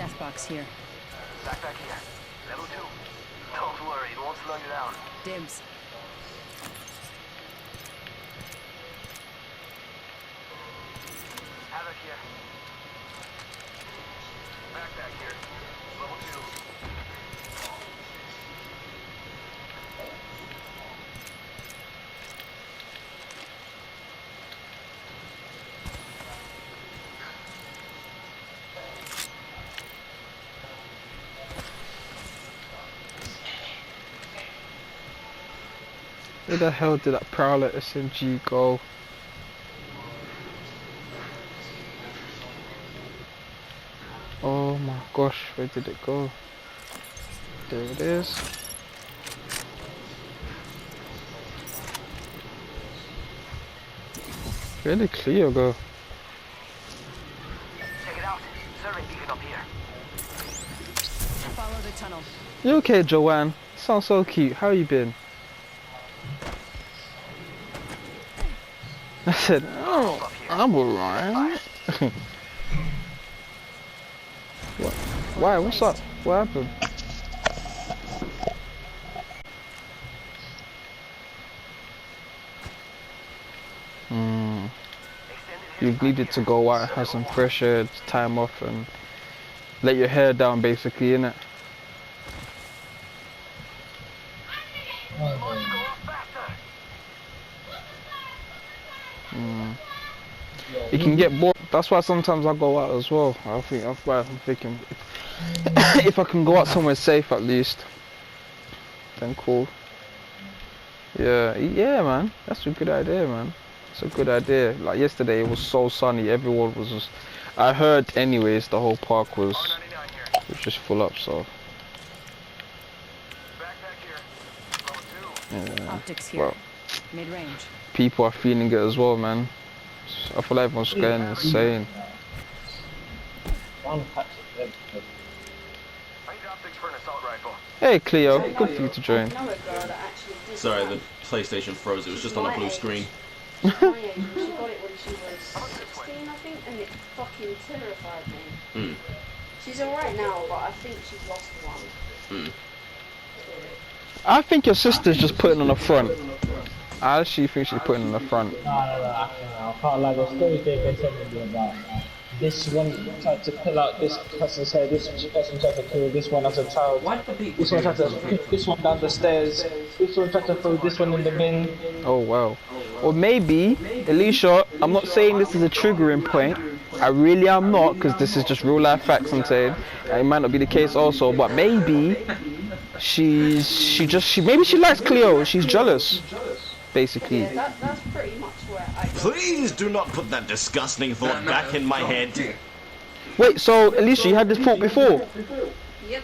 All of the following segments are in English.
Cath box here. Backpack here. Level 2. Don't worry, it won't slow you down. Dibs. Havoc here. Backpack here. Level 2. Where the hell did that Prowler SMG go? Oh my gosh, where did it go? There it is. Where did Cleo go? Check it out. Serving beacon up here. Follow the tunnel. You okay, Joanne? Sounds so cute. How you been? I said, oh, I'm alright. What? Why? What's up? What happened? You needed to go out, have some fresh air, time off, and let your hair down, basically, innit? You can get bored. That's why sometimes I go out as well. That's why I'm thinking, if I can go out somewhere safe at least, then cool. Yeah, man. That's a good idea, man. It's a good idea. Like yesterday, it was so sunny. Everyone was just. I heard, anyways, the whole park was just full up. So. Yeah. Optics here. Well, Mid-range. people are feeling it as well, man. I feel like everyone's going insane. Hey Cleo, good for you to join. Sorry, the PlayStation froze. It was just on a blue screen. She got it when she was 16, I think, and it fucking terrified me. She's alright now, but I think she's lost one. I think your sister's just putting on the front. I actually think she's putting on the front. No, I can't lie. The stories they've been telling me about this one tried to pull out this person's hair, this person tried to kill this one as a child. This one tried to put this one down the stairs. This one tried to throw this one in the bin. Oh wow. Or maybe, Alicia, I'm not saying this is a triggering point. I really am not, because this is just real life facts I'm saying. And it might not be the case also, but maybe she maybe she likes Cleo. She's jealous, basically. Yeah, that's pretty much where I go. Please do not put that disgusting thought back in my head. Wait, so Alicia, you had this thought before? Yep.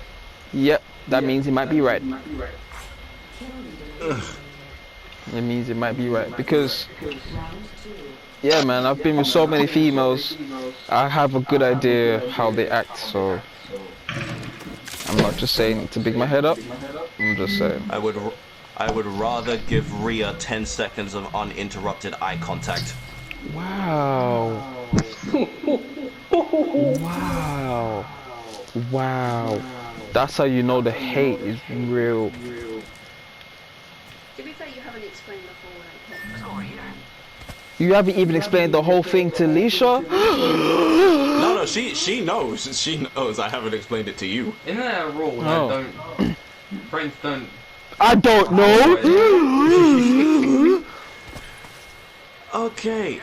Yep, that means he might be right. It means it might be right, because yeah man, I've been with so many females. I have a good idea how they act, so I'm not just saying to big my head up. I'm just saying. I would rather give Rhea 10 seconds of uninterrupted eye contact. Wow. Wow. Wow. That's how you know the hate is real. To be fair, you haven't explained the whole like, You haven't even explained the whole thing to Alicia? No, she knows. She knows. I haven't explained it to you. Isn't there a rule that friends don't... I don't know. Okay,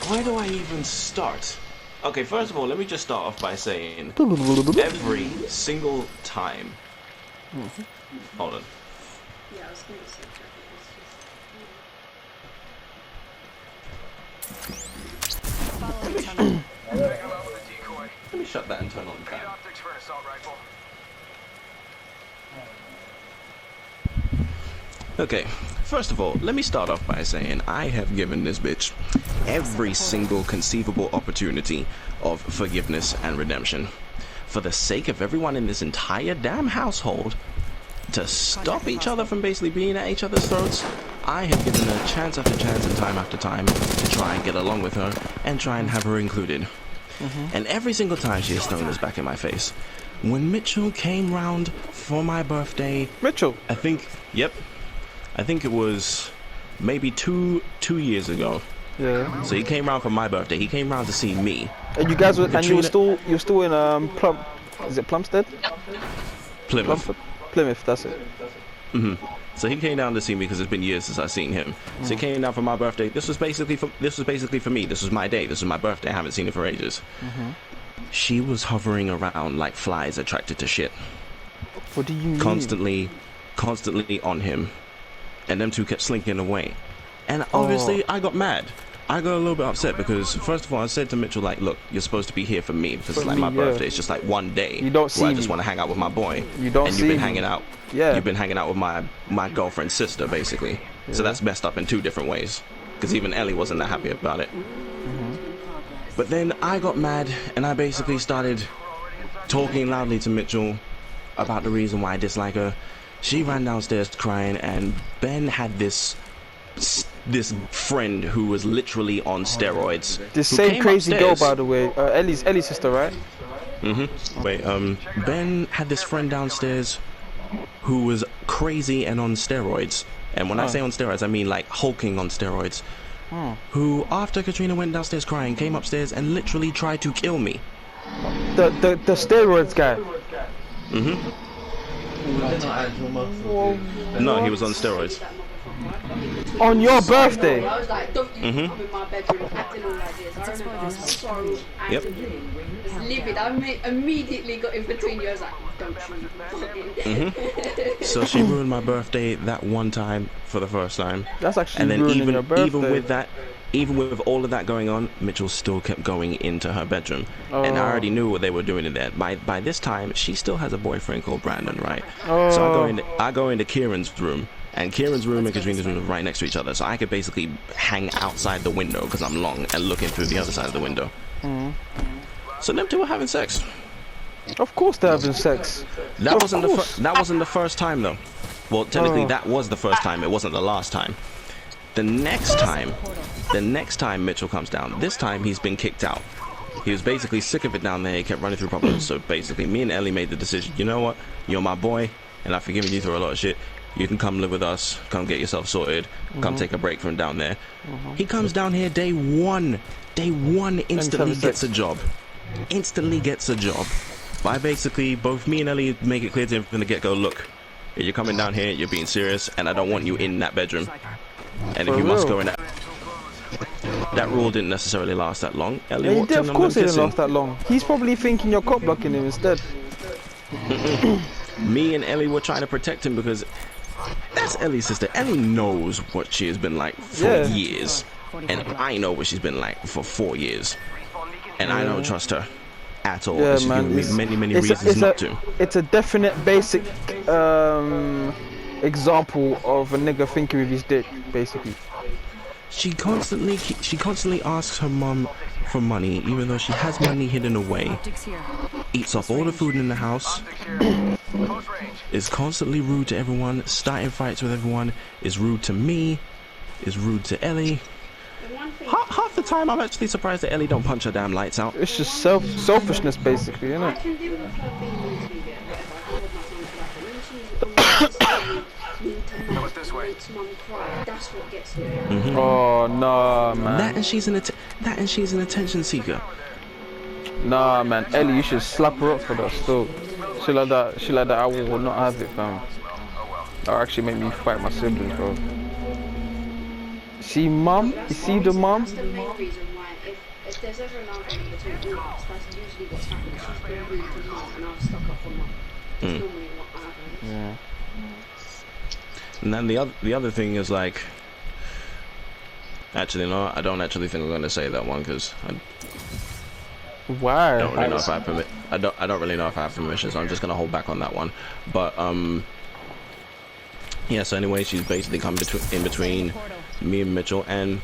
where do I even start? Okay, first of all, let me just start off by saying every single time. Hold on. yeah, I was going to say Follow the tunnel. Let me shut that and turn on the fan. Okay, first of all, let me start off by saying I have given this bitch every single conceivable opportunity of forgiveness and redemption. For the sake of everyone in this entire damn household, to stop each other from basically being at each other's throats, I have given her chance after chance and time after time to try and get along with her and try and have her included. And every single time she has thrown this back in my face. When Mitchell came round for my birthday, Mitchell. I think it was maybe two years ago. Yeah. So he came round for my birthday. He came round to see me. And you guys were, and you were Katrina- still in Plum, is it Plumstead? Plymouth. Plymouth, that's it. So he came down to see me because it's been years since I've seen him. So he came down for my birthday. This was basically for me. This was my day. This was my birthday. I haven't seen her for ages. She was hovering around like flies attracted to shit. What do you mean? Constantly on him. And them two kept slinking away. And obviously I got mad. I got a little bit upset because first of all I said to Mitchell like, look, you're supposed to be here for me because it's like my birthday. It's just like one day You don't see where I just me. want to hang out with my boy. You don't and see you've been me. hanging out. Yeah. You've been hanging out with my girlfriend's sister basically. So that's messed up in two different ways. Because even Ellie wasn't that happy about it. But then I got mad and I basically started talking loudly to Mitchell about the reason why I dislike her. She ran downstairs crying, and Ben had this friend who was literally on steroids. This who same came crazy girl, upstairs. by the way, Ellie's sister, right? Wait, Ben had this friend downstairs who was crazy and on steroids. And when I say on steroids, I mean like hulking on steroids. Who, after Katrina went downstairs crying, came upstairs and literally tried to kill me. The steroids guy. No, he was on steroids. On your birthday. I was like, don't you come in my bedroom acting all like this. I remember I was so Yep. angry. It was livid. I immediately got in between you. I was like, don't you fucking. So she ruined my birthday that one time for the first time. That's actually And then ruining your birthday. even with all of that going on, Mitchell still kept going into her bedroom. And I already knew what they were doing in there. By this time, she still has a boyfriend called Brandon, right? So I go into Kieran's room. And Kieran's room and Katrina's room are right next to each other. So I could basically hang outside the window because I'm long and looking through the other side of the window. So them two were having sex. Of course they're having sex. That wasn't the first time though. Well, technically that was the first time. It wasn't the last time. The next time Mitchell comes down, this time he's been kicked out. He was basically sick of it down there. He kept running through problems. So basically, me and Ellie made the decision. You know what? You're my boy, and I've forgiven you for a lot of shit. You can come live with us. Come get yourself sorted. Come take a break from down there. He comes down here day one. Instantly gets a job. By basically, both me and Ellie make it clear to him from the get-go, look, if you're coming down here, you're being serious, and I don't want you in that bedroom. And if you must go in that rule didn't necessarily last that long. Ellie walked in Of on course them it didn't kissing. last that long. He's probably thinking you're cop blocking him instead. Me and Ellie were trying to protect him because that's Ellie's sister. Ellie knows what she has been like for years. And I know what she's been like for 4 years. And I don't trust her at all. Yeah, She's man. given me many reasons not to. It's a definite basic example of a nigga thinking with his dick, basically. She constantly asks her mum for money, even though she has money hidden away. Optics here. Eats off all the food in the house. Is constantly rude to everyone. Starting fights with everyone. Is rude to me. Is rude to Ellie. Half the time, I'm actually surprised that Ellie don't punch her damn lights out. It's just selfishness, basically, isn't I it? can deal with her being rude to me, whatever. I hold my tongue to like her. When she's always this way. makes mum cry, that's what gets me. Oh nah, man. That and she's an attention seeker. Nah, man. Ellie, you should slap her up for that. Still, shit like that. I will not have it, fam. That'll actually make me fight my siblings, bro. See, mum. You see the mum. That's the main reason why if there's ever an argument between all of us, that's usually what's happened. She's been rude to mum and I've stuck up for mum. That's normally what happens. Yeah. And then the other thing is like, actually no, I don't actually think I'm going to say that one because I Why? don't really know if I have permit. I don't really know if I have permission, so I'm just going to hold back on that one. But yeah. So anyway, she's basically come in between me and Mitchell, and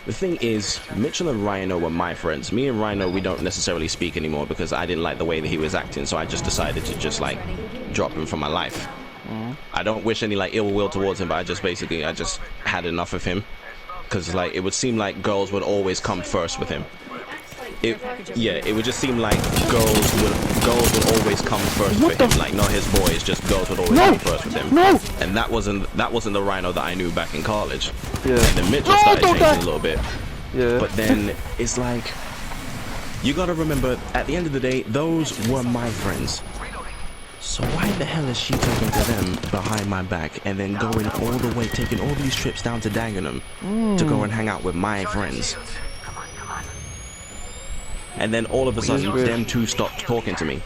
the thing is, Mitchell and Rhino were my friends. Me and Rhino, we don't necessarily speak anymore because I didn't like the way that he was acting, so I just decided to just like drop him from my life. I don't wish any like ill will towards him, but I just had enough of him because like it would seem like girls would always come first with him. it would just seem like girls would always come first for him. Like not his boys, just girls would always come first with him. No! And that wasn't the Rhino that I knew back in college. Yeah. And then Mitchell started changing a little bit. Yeah. But then it's like, you gotta remember, at the end of the day, those were my friends. So why the hell is she talking to them behind my back and then going all the way, taking all these trips down to Dagenham to go and hang out with my friends? And then all of a sudden, them two stopped talking to me.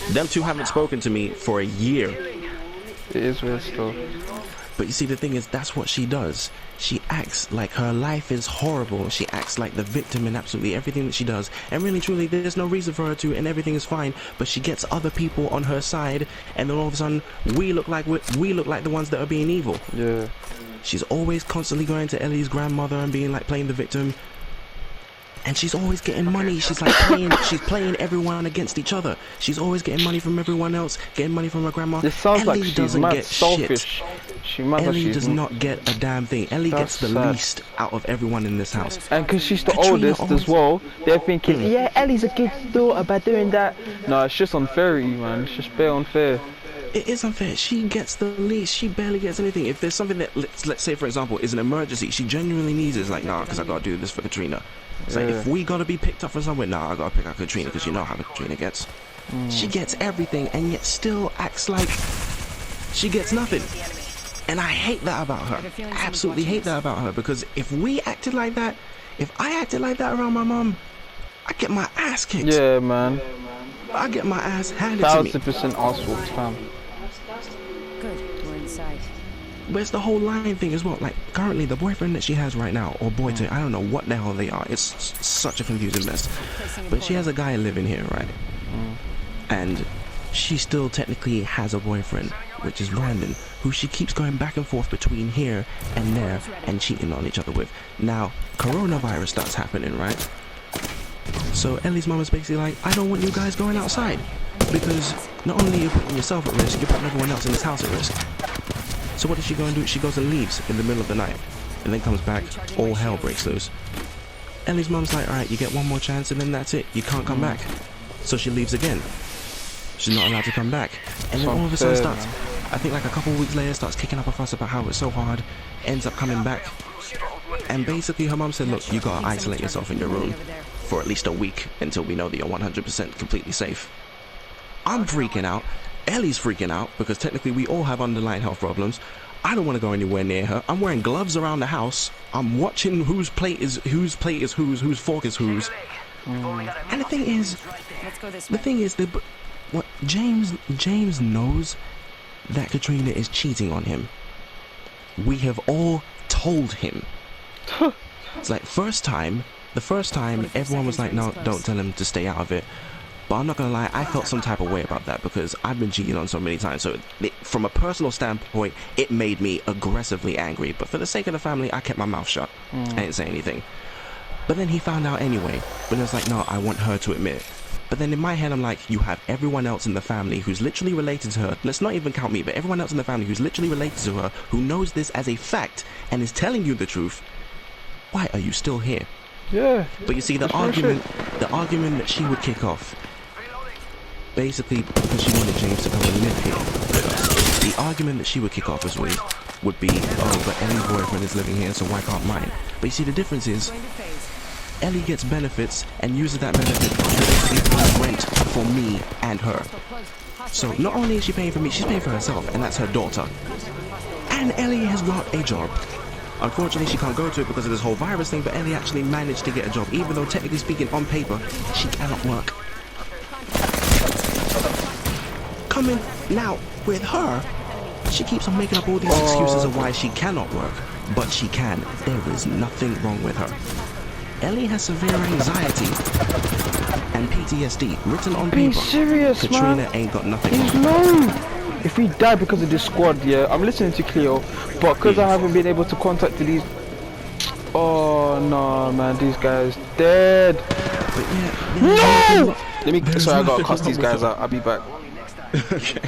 Them two haven't spoken to me for a year. It is weird still. But you see, the thing is, that's what she does. She acts like her life is horrible. She acts like the victim in absolutely everything that she does. And really, truly, there's no reason for her to, and everything is fine. But she gets other people on her side, and then all of a sudden, we look like the ones that are being evil. Yeah. She's always constantly going to Ellie's grandmother and being like playing the victim. And she's always getting money. She's like she's playing everyone against each other. She's always getting money from everyone else, getting money from her grandma. This sounds Ellie like she's doesn't mad get selfish. shit. Ellie does not get a damn thing. Ellie gets the least out of everyone in this house. And because she's the Katrina oldest always- as well, they're thinking, yeah, Ellie's a good daughter by doing that. No, it's just unfair, man. It's just bare unfair. It is unfair. She gets the least. She barely gets anything. If there's something that, let's say, for example, is an emergency, she genuinely needs it. It's like, nah, because I gotta do this for Katrina. It's like, if we gotta be picked up from somewhere, nah, I gotta pick up Katrina, because you know how Katrina gets. She gets everything, and yet still acts like she gets nothing. And I hate that about her. I absolutely hate that about her, because if we acted like that, if I acted like that around my mum, I get my ass kicked. Yeah, man. I get my ass handed to me. 1000% ass whooped, fam. Good. We're inside. But it's the whole lying thing as well. Like, currently, the boyfriend that she has right now, or boy to, I don't know what the hell they are. It's such a confusing mess. But she has a guy living here, right? And she still technically has a boyfriend, which is Brandon, who she keeps going back and forth between here and there and cheating on each other with. Now, coronavirus starts happening, right? So Ellie's mum is basically like, I don't want you guys going outside, because not only are you putting yourself at risk, you're putting everyone else in this house at risk. So what does she go and do? She goes and leaves in the middle of the night, and then comes back, all hell breaks loose. Ellie's mum's like, alright, you get one more chance and then that's it, you can't come back. So she leaves again. She's not allowed to come back. And then all of a sudden starts, I think like a couple of weeks later, starts kicking up a fuss about how it's so hard, ends up coming back. And basically her mum said, look, you gotta isolate yourself in your room for at least a week until we know that you're 100% completely safe. I'm freaking out. Ellie's freaking out because technically we all have underlying health problems. I don't want to go anywhere near her. I'm wearing gloves around the house. I'm watching whose plate is whose, whose fork is whose. And the thing is, what James knows that Katrina is cheating on him. We have all told him. It's like the first time everyone was like, no, don't tell him to stay out of it. But I'm not gonna lie, I felt some type of way about that because I've been cheated on so many times. So from a personal standpoint, it made me aggressively angry. But for the sake of the family, I kept my mouth shut. I didn't say anything. But then he found out anyway. But it was like, no, I want her to admit it. But then in my head, I'm like, you have everyone else in the family who's literally related to her. Let's not even count me, but everyone else in the family who's literally related to her, who knows this as a fact and is telling you the truth. Why are you still here? Yeah. But you see, the argument that she would kick off, basically because she wanted James to come and live here with us. The argument that she would kick off as would be, oh, but Ellie's boyfriend is living here, so why can't mine? But you see, the difference is, Ellie gets benefits and uses that benefit to pay rent for me and her. So not only is she paying for me, she's paying for herself, and that's her daughter. And Ellie has got a job. Unfortunately, she can't go to it because of this whole virus thing, but Ellie actually managed to get a job, even though technically speaking, on paper, she cannot work. Coming now with her, she keeps on making up all these excuses of why she cannot work, but she can. There is nothing wrong with her. Ellie has severe anxiety and PTSD written on paper. Be serious, Katrina man. ain't got nothing. He's low. If we die because of this squad, yeah, I'm listening to Cleo, but because I haven't been able to contact these. Oh no, man, these guys dead. But yeah, No! Let me. Sorry, I gotta cuss these guys out. I'll be back. okay.